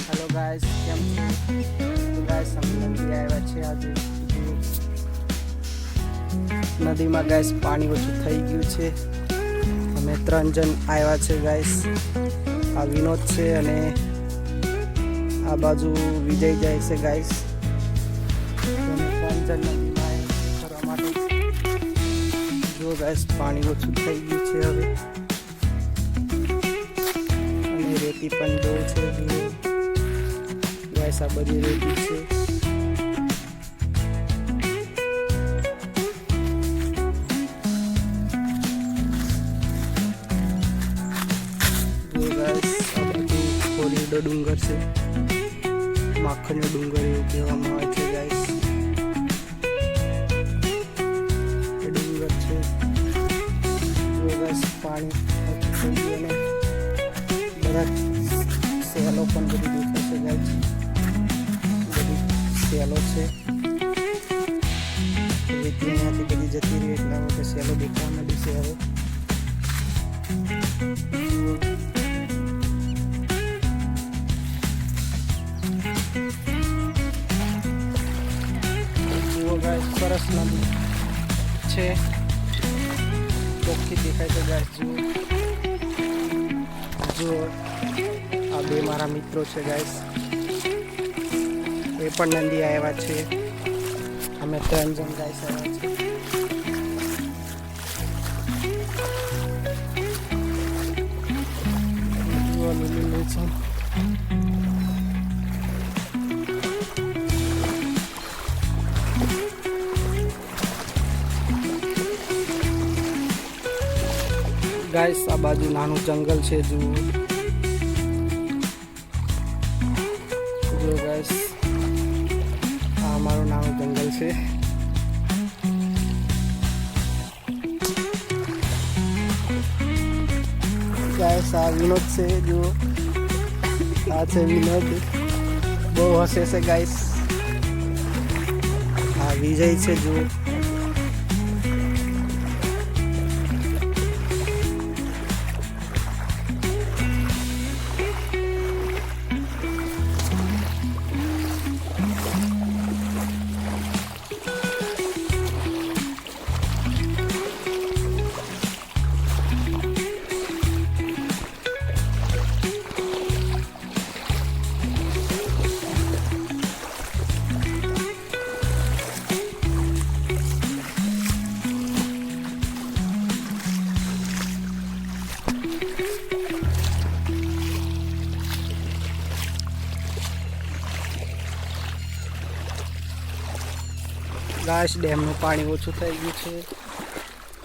Hello guys કેમ છો? તો ગાઈસ અમે નદી આવ્યા છે આજે નદીમાં ગાઈસ પાણી ઓછું થઈ ગયું છે. અમે 3 જણ આવ્યા છે ગાઈસ. આ વિનોદ છે અને આ બાજુ વિજય જાય છે ગાઈસ. અમે 3 જણ નદીમાં ફરવા માટે જો ગાઈસ પાણી ઓછું થઈ ગયું છે હવે અને રેતી પણ બહુ છે. ગાઈસ આ બધી રેતી છે. જો ગાઈસ આ બધું કોરીડો ડુંગર છે. માખણનો ડુંગર એવું કહેવામાં આવે છે ગાઈસ. એ ડુંગર છે. જો ગાઈસ પાણી ઓછું થઈ ગયું અને બધા સેલો પણ બધી દેખાય છે ગાઈસ. બધી સેલો છે. રેતી અહીંયાથી બધી જતી રહી એટલા માટે સેલો દેખાવા માંડી છે હવે. જુઓ ગાઈસ સરસ નદી છે. ચોખ્ખી દેખાય છે ગાઈસ. જુઓ આ બે મારા મિત્રો છે ગાઈસ. એ પણ નદી આવ્યા છે. અમે 3 જણ ગાઈસ આવ્યા છે. જુઓ લીલું છે. ગાઈસ આ બાજુ નાનું જંગલ છે. જુઓ ગાઈસ આ અમારું નાનું જંગલ છે. ગાઈસ આ વિનોદ છે. જો આ છે વિનોદ. બહુ હસે છે ગાઈસ. આ વિજય છે. જો ગાઈસ ડેમનું પાણી ઓછું થઈ ગયું છે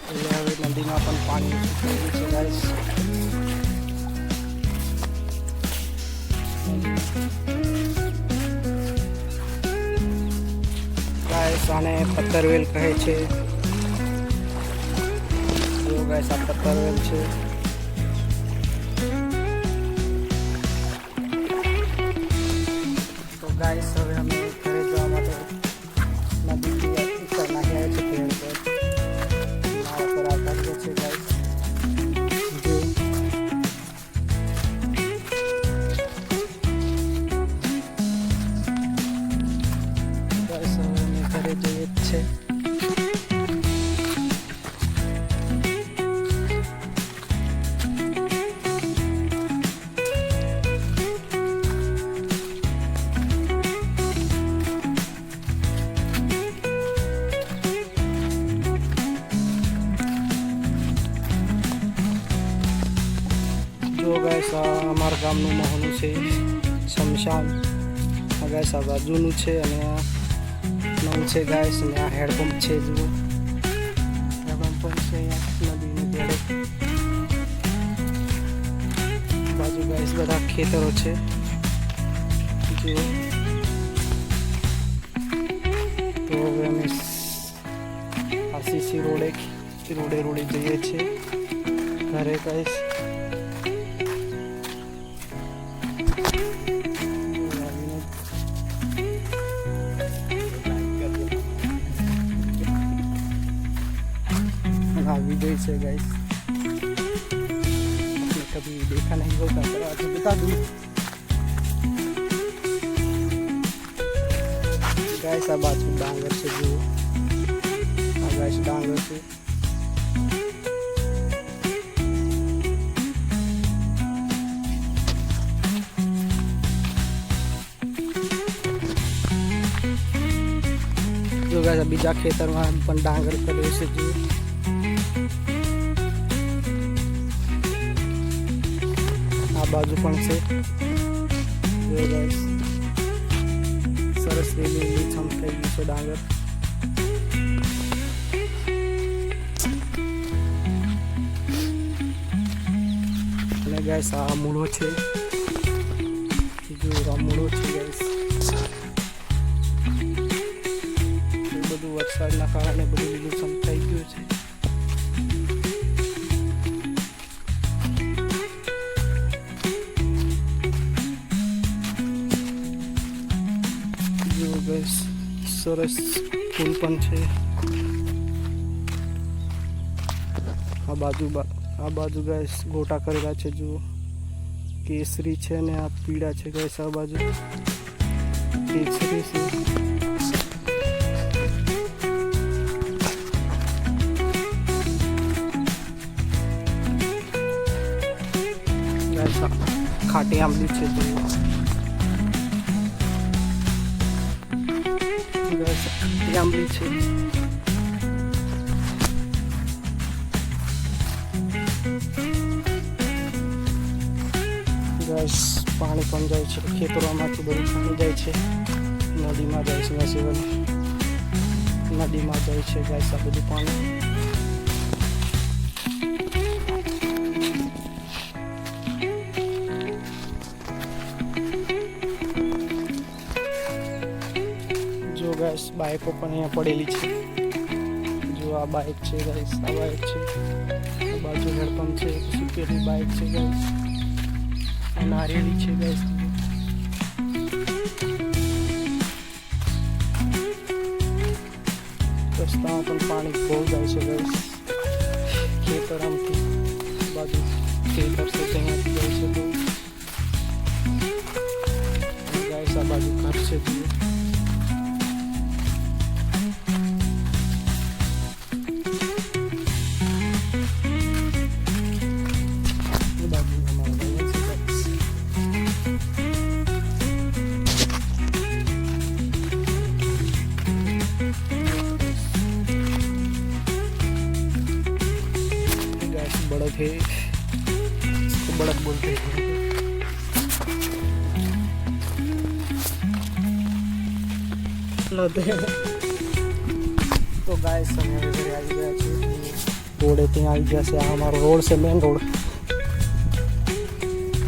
એટલે હવે નદીમાં પણ પાણી ઓછું થઈ ગયું છે ગાઈસ. ગાઈસ આને પત્તરવેલ કહે છે. જો ગાઈસ આ પત્તરવેલ છે. તો ગાઈસ હવે અમે ઘરે જવા માટે નદી ઉપર નાખ્યા છે. પેડ પર નાવ પર આવતા છે ગાઈસ. ગાઈસ હવે અમે ઘરે જઈએ જ છે. જો ગાઈસ આ અમારા ગામનું મહોનું છે શમશાન. આ ગાઈસ આ બાજુનું છે અને આ નવું છે ગાઈસ. અને આ હેન્ડપંપ છે. જુઓ હેન્ડપંપ પણ છે અહીંયા નદીની જોડે. બાજુ ગાઈસ બધા ખેતરો છે. જુઓ તો હવે અમે આ સીસી રોડે જઈએ છીએ ઘરે ગાઈસ. हाँ विजय से गाइस. आपने कभी देखा नहीं होगा तो आज बता दूँ. ગાઈસ આ બાજુ ડાંગર છે જુઓ. આ ગાઈસ ડાંગર છે. જો ગાઈસ બીજા ખેતરમાં પણ ડાંગર કર્યો છે જુઓ. આ બાજુ પણ છે જો ગાઈસ સરસ લીલીછમ થઈ ગયું છે ડાંગર. અને ગાઈસ આ મૂળો છે જો આ મૂળો છે ગાઈસ. એ બધું વરસાદના કારણે બધું લીલીછમ થઈ ગયું છે. ગાઈસ સરસ ફૂલ પણ છે. આ બાજુ ગાઈસ ગોટા કરેલા છે જુઓ. કેસરી છે ને આ પીળા છે ગાઈસ. આ બાજુ કેસરી છે. ગાઈસ ખાટી આંબલી છે જુઓ. આંબલી છે. ગાઈસ પાણી પણ જાય છે ખેતરોમાંથી. બધું પાણી જાય છે નદીમાં જાય છે. નદીમાં જાય છે ગાઈસ આ બધું પાણી. જો ગાઈસ બાઈકો પણ અહીંયા પડેલી છે. જો આ બાઈક છે ગાઈસ. આ બાઈક છે. આ બાજુ હેડપંપ છે. સુકેલી બાઈક છે ગાઈસ. આ નારિયેળી છે ગાઈસ. રસ્તામાં પણ પાણી બહુ જાય છે ગાઈસ. ખેતર આમથી બાજુ ખેતર છે ત્યાંથી જાય છે બહુ. ગાઈસ આ બાજુ ઘર છે જુઓ. बड़द है इसको बड़द बोलते हैं. तो गाइस અમે ઘરે આવી ગયા છે. રોડે ત્યાં આવી ગયા છે. આ અમારો રોડ છે મેન રોડ.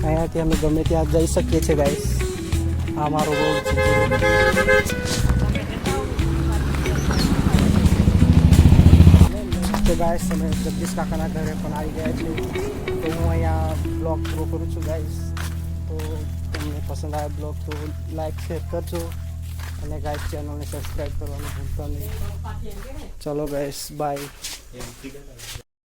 અહીંયાથી અમે ગમે ત્યાં જઈ શકીએ છીએ ગાઈસ. આ અમારો રોડ છે. તો ગાઈસ અમે જગદીશ કાકાના ઘરે પણ આવી ગયા છીએ. તો હું અહીંયા બ્લોગ પૂરો કરું છું ગાઈસ. તો તમને પસંદ આવે બ્લોગ તો લાઈક શેર કરજો અને ગાઈસ ચેનલને સબસ્ક્રાઈબ કરવાનું ભૂલતા નહીં. ચલો ગાઈસ બાય.